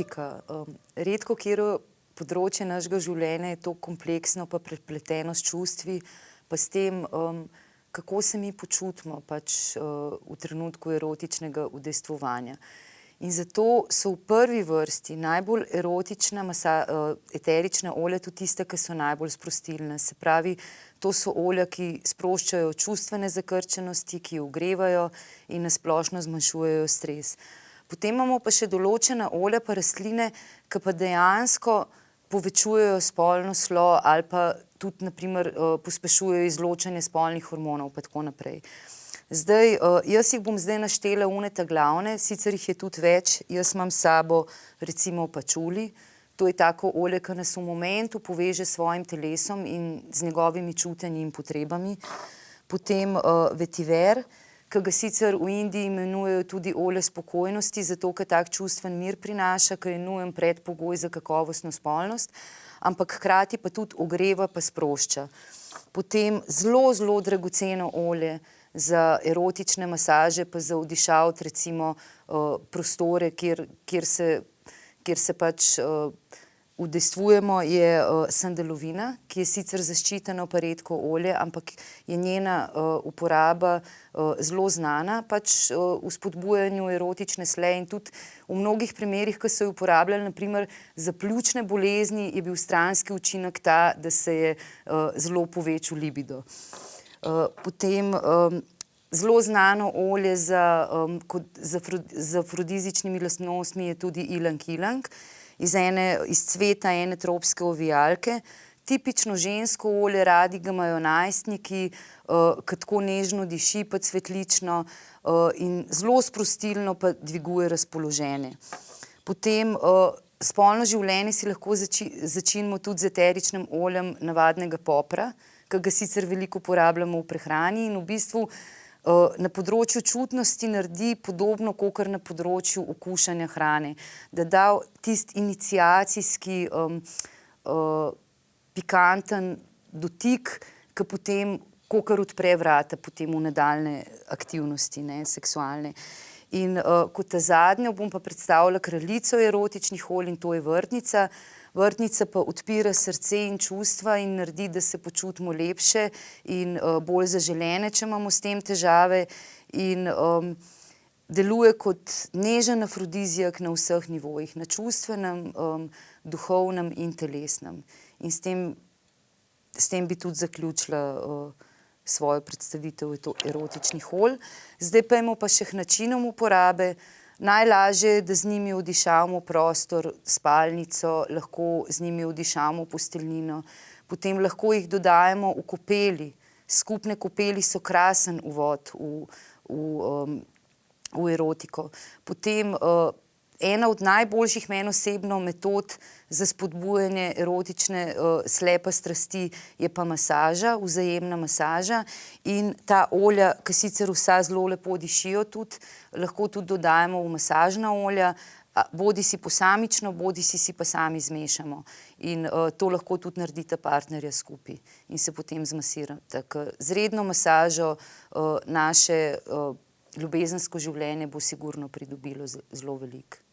velika. Redko katero področje našega življenja je to kompleksno pa prepleteno s čustvi, pa s tem, kako se mi počutimo pač v trenutku erotičnega udejstvovanja. In zato so v prvi vrsti najbolj erotična eterična olja tudi tiste, ki so najbolj sprostilna. Se pravi, to so olja, ki sproščajo čustvene zakrčenosti, ki ogrevajo in na splošno zmanjšujejo stres. Potem imamo pa še določena olja pa rastline, ki pa dejansko povečujejo spolno slo ali pa tudi, na primer, pospešujejo izločanje spolnih hormonov pa tako naprej. Zdaj, jaz jih bom zdaj naštela glavne, sicer jih je tudi več. Jaz imam s sabo recimo pačuli. To je tako olje, ki nas v momentu poveže s svojim telesom in z njegovimi čutenji in potrebami. Potem vetiver, ki ga sicer v Indiji imenujejo tudi olje spokojnosti, zato ker tak čustven mir prinaša, ki je nujen predpogoj za kakovostno spolnost, ampak hkrati pa tudi ogreva pa sprošča. Potem zelo dragoceno olje za erotične masaže pa za odišavati recimo prostore, kjer se pač udejstvujemo, je sandalovina, ki je sicer zaščiteno pa redko olje, ampak je njena uporaba zelo znana pač v spodbujanju erotične sleje in tudi v mnogih primerih, ko so jo uporabljali, na primer za pljučne bolezni, je bil stranski učinek ta, da se je zelo povečal libido. Potem zelo znano olje z afrodizičnimi lastnostmi je tudi ilang-ilang, iz cveta ene tropske ovijalke. Tipično žensko olje, radi ga imajo najstniki, ki tako nežno diši pa cvetlično in zelo sprostilno pa dviguje razpoloženje. Potem spolno življenje si lahko začinimo tudi z eteričnim oljem navadnega popra, ki ga sicer veliko uporabljamo v prehrani in v bistvu na področju čutnosti naredi podobno kakor na področju okušanja hrane. Da da tisti iniciacijski pikanten dotik, ki potem kakor odpre vrata potem v nadaljnje aktivnosti, ne, seksualne. In kot ta zadnjo bom pa predstavila kraljico erotičnih olj in to je vrtnica. Vrtnica pa odpira srce in čustva in naredi, da se počutimo lepše in bolj zaželene, če imamo s tem težave, in deluje kot nežen afrodiziak na vseh nivojih, na čustvenem, duhovnem in telesnem. In s tem bi tudi zaključila svojo predstavitev erotičnih olj. Zdaj pojdimo pa še k načinom uporabe. Najlažje je, da z njimi odišavamo prostor, spalnico, lahko z njimi odišavamo posteljnino. Potem lahko jih dodajamo v kopeli. Skupne kopeli so krasen uvod v erotiko. Potem ena od najboljših meni osebno metod za spodbujanje erotične slepe strasti je pa masaža, vzajemna masaža, in ta olja, ki sicer vsa zelo lepo dišijo tudi, lahko tudi dodajamo v masažna olja, bodisi posamično, bodisi pa sami zmešamo. In to lahko tudi naredita partnerja skupaj in se potem zmasirata. Z redno masažo naše ljubezensko življenje bo sigurno pridobilo zelo veliko.